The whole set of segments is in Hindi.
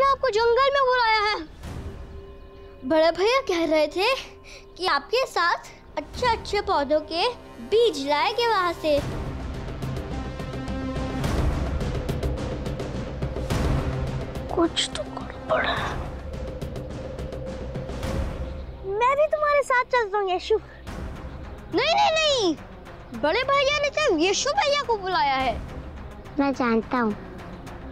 आपको जंगल में बुलाया है। बड़े भैया कह रहे थे कि आपके साथ अच्छे अच्छे पौधों के बीज लाएंगे वहां से। कुछ तो गड़बड़ है। मैं भी तुम्हारे साथ चलता हूँ यीशु। नहीं नहीं नहीं, बड़े भैया ने तो यीशु भैया को बुलाया है। मैं जानता हूँ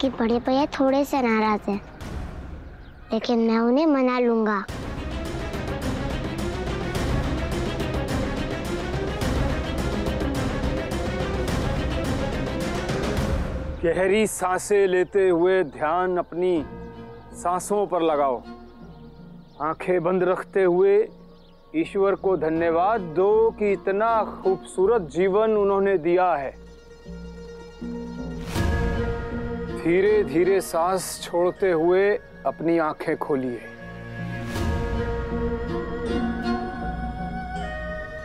कि बड़े भैया थोड़े से नाराज हैं, लेकिन मैं उन्हें मना लूंगा। गहरी सांसें लेते हुए ध्यान अपनी सांसों पर लगाओ। आंखें बंद रखते हुए ईश्वर को धन्यवाद दो कि इतना खूबसूरत जीवन उन्होंने दिया है। धीरे धीरे सांस छोड़ते हुए अपनी आंखें खोलिए।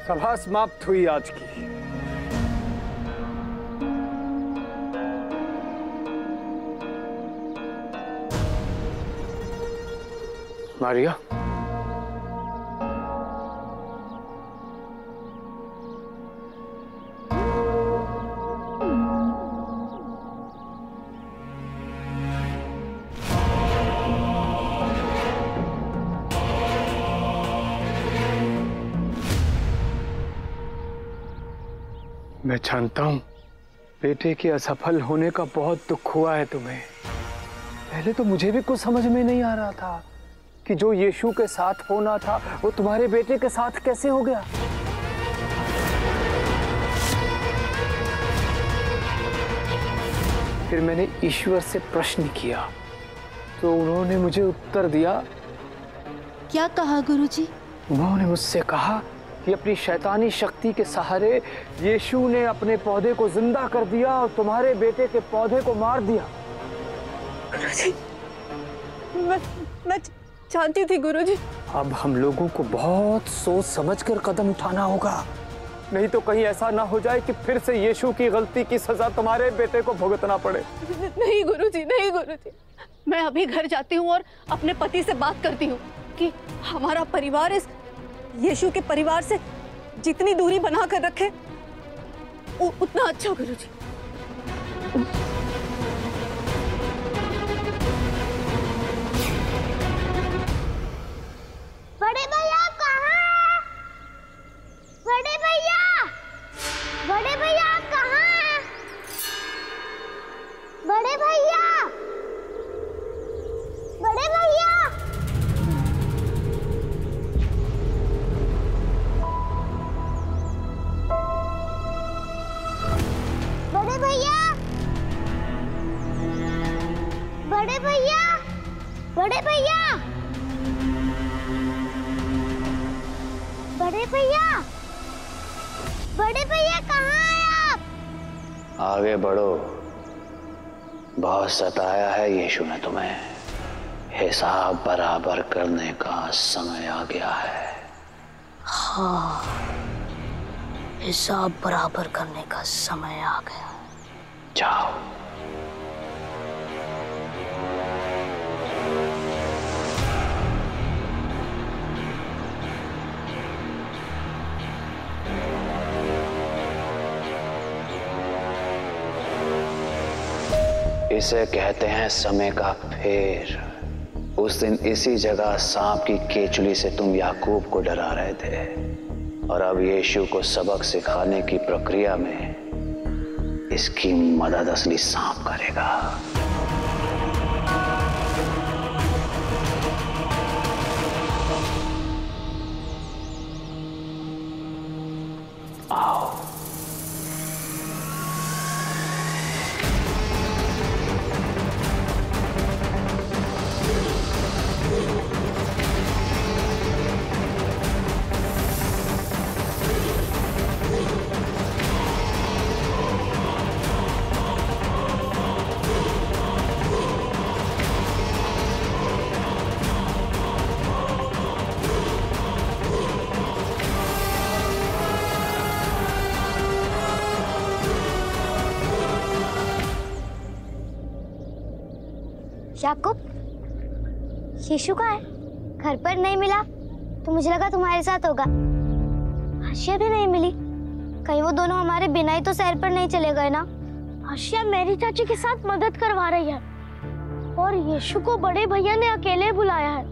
सभा समाप्त हुई आज की। मारिया, मैं जानता हूं बेटे के असफल होने का बहुत दुख हुआ है तुम्हें। पहले तो मुझे भी कुछ समझ में नहीं आ रहा था कि जो यीशु के साथ होना था वो तुम्हारे बेटे के साथ कैसे हो गया। फिर मैंने ईश्वर से प्रश्न किया तो उन्होंने मुझे उत्तर दिया। क्या कहा गुरुजी? उन्होंने मुझसे कहा कि अपनी शैतानी शक्ति के सहारे यीशु ने अपने पौधे को जिंदा कर दिया और तुम्हारे बेटे के पौधे को मार दिया। गुरुजी, मैं जानती थी गुरुजी। अब हम लोगों को बहुत सोच समझकर कदम उठाना होगा, नहीं तो कहीं ऐसा ना हो जाए कि फिर से यीशु की गलती की सजा तुम्हारे बेटे को भुगतना पड़े। नहीं गुरुजी, नहीं गुरुजी, मैं अभी घर जाती हूँ और अपने पति से बात करती हूँ कि हमारा परिवार इस यीशु के परिवार से जितनी दूरी बना कर रखे उतना अच्छा। गुरुजी, बड़े भैया कहाँ हैं? बड़े भैया, बड़े भैया कहाँ हैं? बड़े भैया, बड़े भैया, बड़े भैया, बड़े भैया, बड़े भैया, बड़े भैया, बड़े भैया कहाँ हैं आप? आगे बढ़ो, बहुत सताया है यीशु ने तुम्हें। हिसाब बराबर करने का समय आ गया है। हाँ, हिसाब बराबर करने का समय आ गया। जाओ। इसे कहते हैं समय का फेर। उस दिन इसी जगह सांप की केचुली से तुम याकूब को डरा रहे थे, और अब यीशु को सबक सिखाने की प्रक्रिया में इसकी मदद असली सांप करेगा। आओ। याकूब, यीशु कहाँ है? घर पर नहीं मिला तो मुझे लगा तुम्हारे साथ होगा। हर्षिया भी नहीं मिली, कहीं वो दोनों हमारे बिना ही तो सैर पर नहीं चले गए ना। हर्षिया मेरी चाची के साथ मदद करवा रही है और यीशु को बड़े भैया ने अकेले बुलाया है,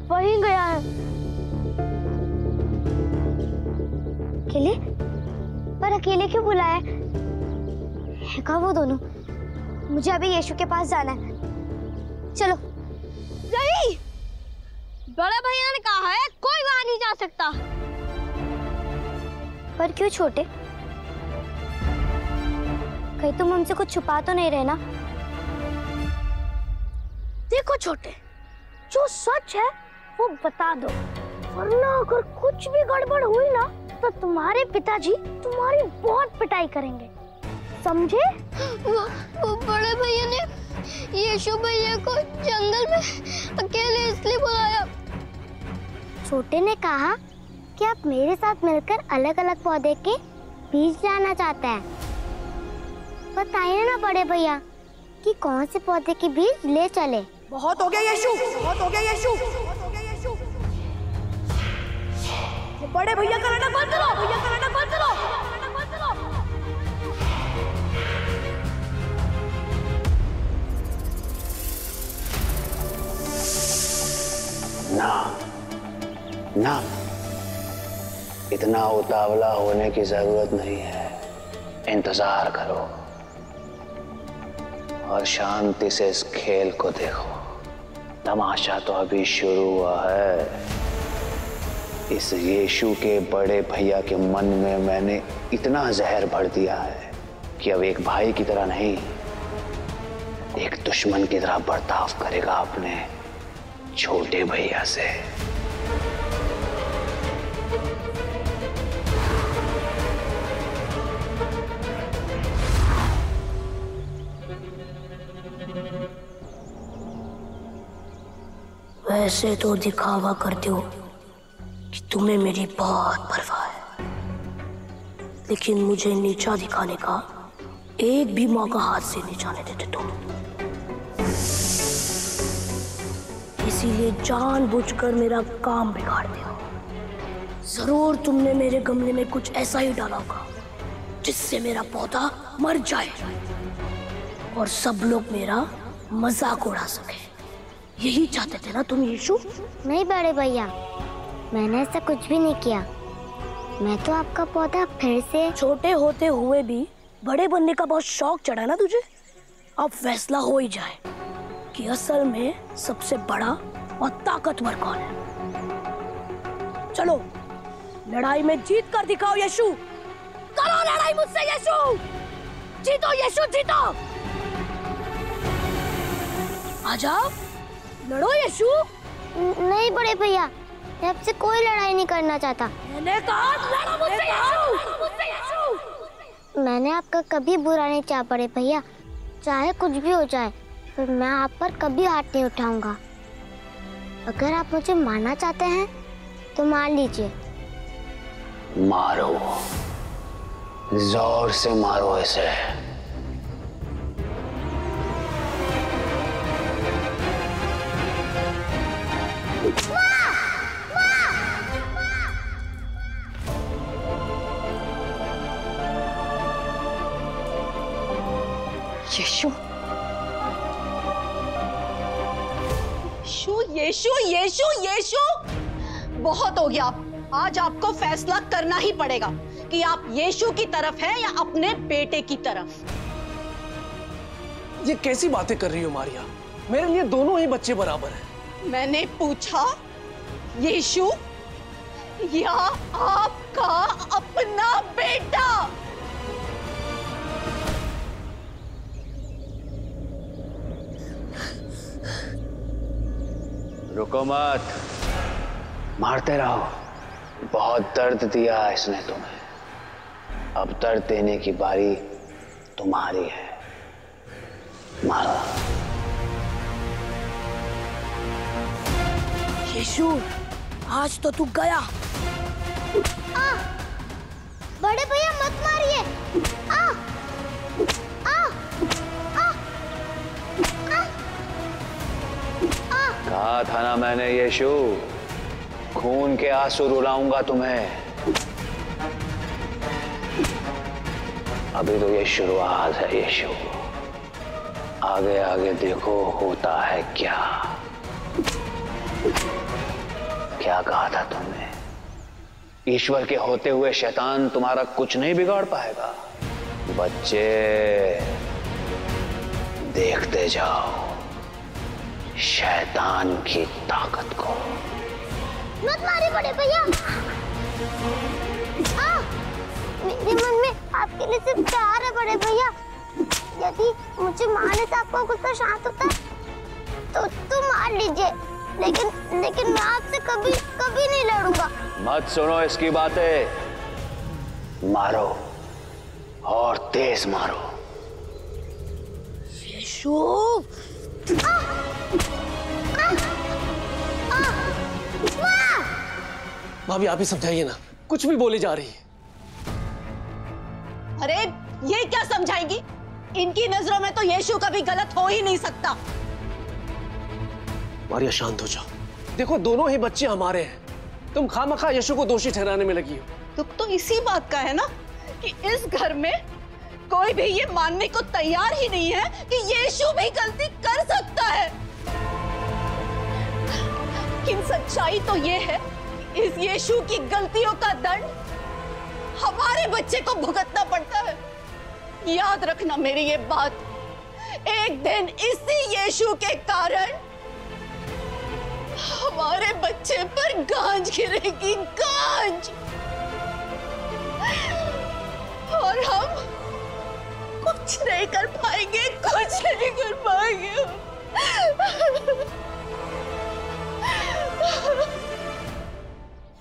वहीं गया है। अकेले? पर अकेले क्यों बुलाया है? कहाँ वो दोनों? मुझे अभी यीशु के पास जाना है। चलो। नहीं, बड़े भैया ने कहा है कोई वहां नहीं जा सकता। पर क्यों छोटे? कहीं तुम हमसे कुछ छुपा तो नहीं रहे ना? देखो छोटे, जो सच है वो बता दो, वरना अगर कुछ भी गड़बड़ हुई ना तो तुम्हारे पिताजी तुम्हारी बहुत पिटाई करेंगे, समझे? वो बड़े भैया ने यीशु भैया को जंगल में अकेले इसलिए बुलाया। छोटे ने कहा कि आप मेरे साथ मिलकर अलग अलग पौधे के बीज लाना चाहते हैं। बताइए ना बड़े भैया कि कौन से पौधे के बीज ले चले। बहुत हो गया यीशु, बहुत हो गया यीशु, बहुत हो गया यीशु। बड़े भैया का लड़ना बंद करो, भैया का लड़ना बंद करो, बंद करो। ना ना, इतना उतावला होने की जरूरत नहीं है। इंतजार करो और शांति से इस खेल को देखो। तमाशा तो अभी शुरू हुआ है। इस यीशु के बड़े भैया के मन में मैंने इतना जहर भर दिया है कि अब एक भाई की तरह नहीं, एक दुश्मन की तरह बर्ताव करेगा अपने छोटे भैया से। वैसे तो दिखावा करते हो कि तुम्हें मेरी बहुत परवाह है, लेकिन मुझे नीचा दिखाने का एक भी मौका हाथ से नहीं जाने देते तुम। इसीलिए जानबूझकर मेरा काम बिगाड़ते हो। जरूर तुमने मेरे गमले में कुछ ऐसा ही डाला होगा जिससे मेरा पौधा मर जाए और सब लोग मेरा मजाक उड़ा सके। यही चाहते थे ना तुम यीशु? नहीं बड़े भैया, मैंने ऐसा कुछ भी नहीं किया। मैं तो आपका पौधा फिर से। छोटे होते हुए भी बड़े बनने का बहुत शौक चढ़ा ना तुझे। अब फैसला हो ही जाए कि असल में सबसे बड़ा और ताकतवर कौन है। चलो लड़ाई में जीत कर दिखाओ यीशु। करो लड़ाई मुझसे यीशु। जीतो यीशु, जीतो। आ जाओ, लड़ो यीशु। नहीं बड़े भैया, मैं आपसे कोई लड़ाई नहीं करना चाहता। मैंने कहा लड़ो मुझसे यीशु, मुझसे यीशु। मैंने आपका कभी बुरा नहीं चाहा बड़े भैया, चाहे कुछ भी हो जाए, फिर मैं आप पर कभी हाथ नहीं उठाऊंगा। अगर आप मुझे मारना चाहते हैं तो मार लीजिए। मारो, जोर से मारो इसे। यीशु, यीशु, यीशु, यीशु, बहुत हो गया। आज आपको फैसला करना ही पड़ेगा कि आप यीशु की तरफ हैं या अपने बेटे की तरफ। ये कैसी बातें कर रही हो मारिया? मेरे लिए दोनों ही बच्चे बराबर हैं। मैंने पूछा यीशु या आपका अपना बेटा? रुको मत, मारते रहो। बहुत दर्द दिया इसने तुम्हें, अब दर्द देने की बारी तुम्हारी है। मारो। यीशु, आज तो तू गया। बड़े भैया मत मारिए। आ, आ, आ, आ, आ। कहा था ना मैंने यीशु, खून के आंसू रुलाऊंगा तुम्हें। अभी तो ये शुरुआत है यीशु, आगे आगे देखो होता है क्या। क्या कहा था तुमने? ईश्वर के होते हुए शैतान तुम्हारा कुछ नहीं बिगाड़ पाएगा। बच्चे देखते जाओ शैतान की ताकत को। मत मारे बड़े भैया। मेरे मन में आपके लिए सिर्फ प्यार है बड़े भैया। यदि मुझे मारने से आपका गुस्सा शांत होता तो मार लीजिए, लेकिन मैं आपसे कभी कभी नहीं लड़ूंगा। मत सुनो इसकी बातें, मारो और तेज मारो। यीशु, भाभी आप ही समझाइए ना, कुछ भी बोली जा रही है। अरे ये क्या समझाएंगी? इनकी नजरों में तो यीशु कभी गलत हो ही नहीं सकता। मारिया शांत हो जाओ। देखो दोनों ही बच्चे हमारे हैं, तुम खामखा यीशु को दोषी ठहराने में लगी हो। दुख तो इसी बात का है ना कि इस घर में कोई भी ये मानने को तैयार ही नहीं है कि यीशु भी गलती कर सकता है। लेकिन सच्चाई तो ये है कि इस यीशु की गलतियों का दंड हमारे बच्चे को भुगतना पड़ता है। याद रखना मेरी ये बात, एक दिन इसी यीशु के कारण हमारे बच्चे पर गांज गिरेगी, गांज, और हम कुछ नहीं कर पाएंगे, कुछ नहीं कर पाएंगे।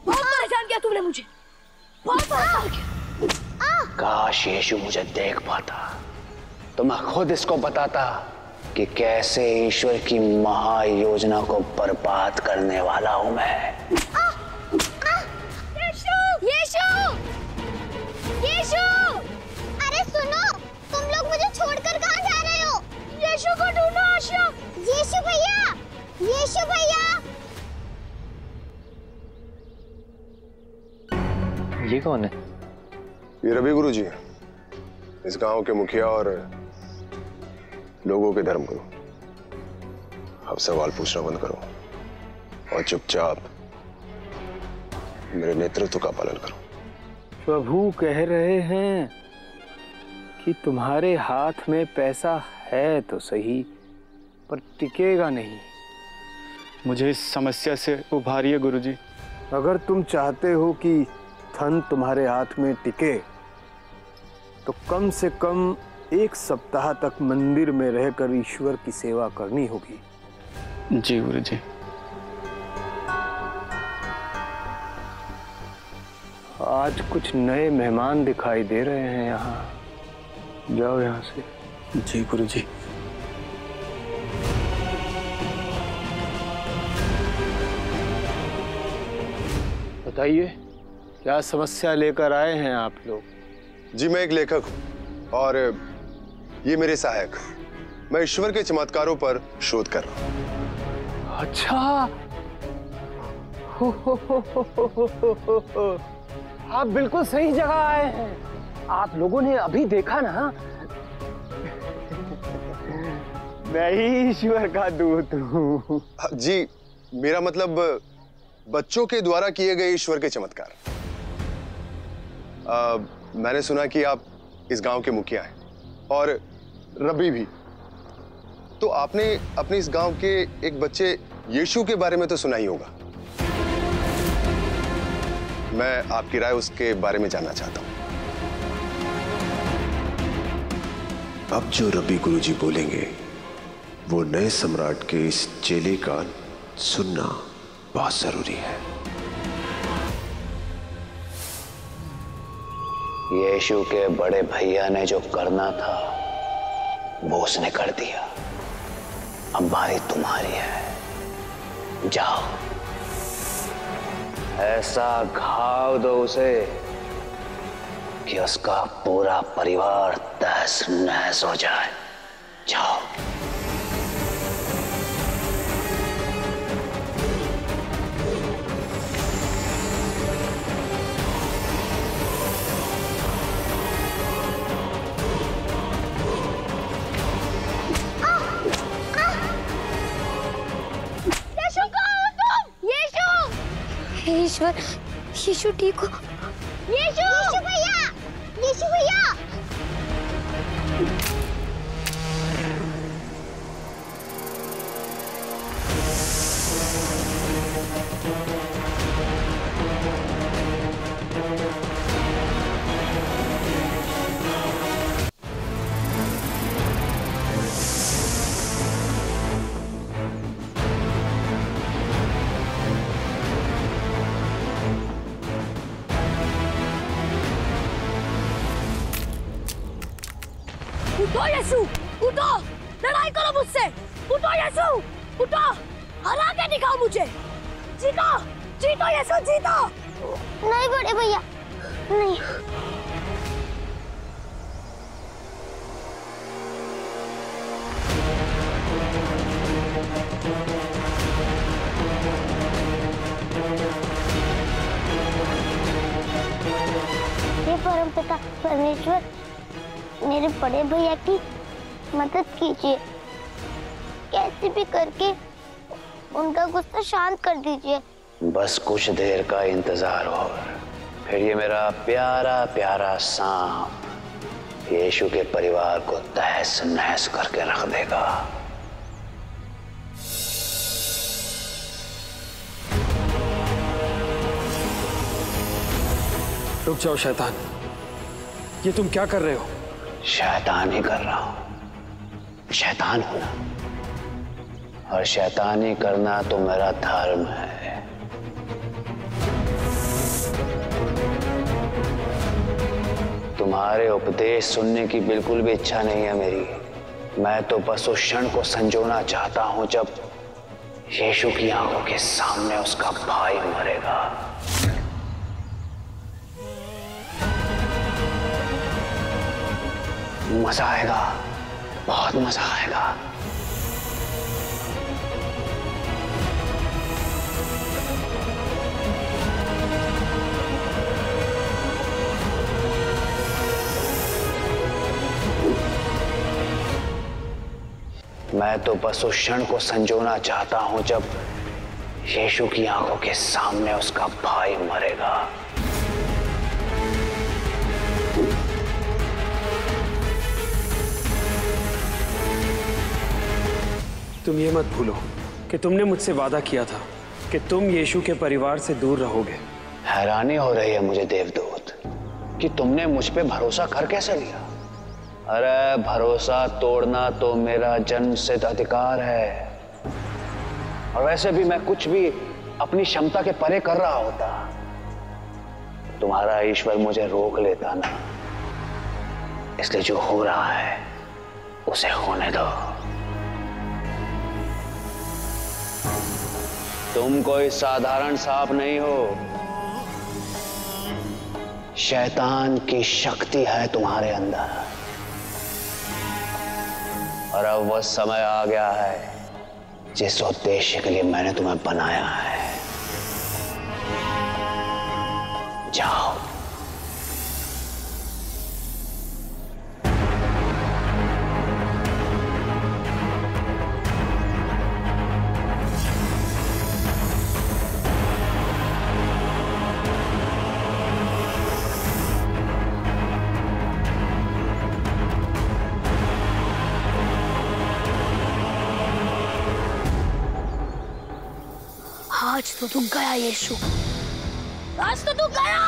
बहुत परेशान किया तुमने मुझे, बहुत परेशान किया। काश यीशु मुझे देख पाता तो मैं खुद इसको बताता कि कैसे ईश्वर की महायोजना को बर्बाद करने वाला हूं मैं। यीशु! यीशु! यीशु! अरे सुनो, तुम लोग मुझे छोड़कर कहाँ जा रहे हो? यीशु को ढूंढो आशा। यीशु भैया! यीशु भैया! ये कौन है? ये रवि गुरुजी है, इस गांव के मुखिया और लोगों के धर्मगुरु। अब सवाल पूछना बंद करो और चुपचाप मेरे नेतृत्व का पालन करो। प्रभु कह रहे हैं कि तुम्हारे हाथ में पैसा है तो सही, पर टिकेगा नहीं। मुझे इस समस्या से उभारिए गुरुजी। अगर तुम चाहते हो कि धन तुम्हारे हाथ में टिके तो कम से कम 1 सप्ताह तक मंदिर में रहकर ईश्वर की सेवा करनी होगी। जी गुरुजी। आज कुछ नए मेहमान दिखाई दे रहे हैं यहाँ, जाओ यहाँ से। जी गुरुजी। बताइए क्या समस्या लेकर आए हैं आप लोग? जी मैं एक लेखक हूं और ये मेरे सहायक। मैं ईश्वर के चमत्कारों पर शोध कर रहा हूं। अच्छा, आप बिल्कुल सही जगह आए हैं। आप लोगों ने अभी देखा ना, मैं ही ईश्वर का दूत हूँ। जी मेरा मतलब बच्चों के द्वारा किए गए ईश्वर के चमत्कार। मैंने सुना कि आप इस गांव के मुखिया हैं और रवि भी, तो आपने अपने इस गांव के एक बच्चे यीशु के बारे में तो सुना ही होगा। मैं आपकी राय उसके बारे में जानना चाहता हूं। अब जो रवि गुरुजी बोलेंगे वो नए सम्राट के इस चेले का सुनना बहुत जरूरी है। यीशु के बड़े भैया ने जो करना था वो उसने कर दिया। अब बारी तुम्हारी है, जाओ ऐसा घाव दो उसे कि उसका पूरा परिवार तहस नहस हो जाए। जाओ। परमेश्वर, यीशु ठीक हो। यीशु भैया, यीशु भैया। उठो यीशु, उठो, लड़ाई करो मुझसे। उठो यीशु, उठो, हरा के दिखाओ मुझे। जीतो, जीतो यीशु, जीतो। नहीं बड़े भैया, नहीं। हे परमपिता परमेश्वर, मेरे बड़े भैया की मदद कीजिए। कैसे भी करके उनका गुस्सा शांत कर दीजिए। बस कुछ देर का इंतजार और फिर ये मेरा प्यारा प्यारा सांप यीशु के परिवार को तहस नहस करके रख देगा। रुक जाओ शैतान, ये तुम क्या कर रहे हो? शैतान ही कर रहा हूं, शैतान होना और शैतानी करना तो मेरा धर्म है। तुम्हारे उपदेश सुनने की बिल्कुल भी इच्छा नहीं है मेरी। मैं तो बस उस क्षण को संजोना चाहता हूं जब यीशु की आंखों के सामने उसका भाई मरेगा। मजा आएगा, बहुत मजा आएगा। मैं तो बस उस क्षण को संजोना चाहता हूं जब यीशु की आंखों के सामने उसका भाई मरेगा। तुम ये मत भूलो कि तुमने मुझसे वादा किया था कि तुम यीशु के परिवार से दूर रहोगे। हैरानी हो रही है मुझे देवदूत कि तुमने मुझ पे भरोसा कर कैसे लिया। अरे भरोसा तोड़ना तो मेरा जन्मसिद्ध अधिकार है, और वैसे भी मैं कुछ भी अपनी क्षमता के परे कर रहा होता, तुम्हारा ईश्वर मुझे रोक लेता ना। इसलिए जो हो रहा है उसे होने दो। तुम कोई साधारण सांप नहीं हो, शैतान की शक्ति है तुम्हारे अंदर, और अब वह समय आ गया है जिस उद्देश्य के लिए मैंने तुम्हें बनाया है। जाओ। आज तो तू गया यीशु, आज तो तू गया।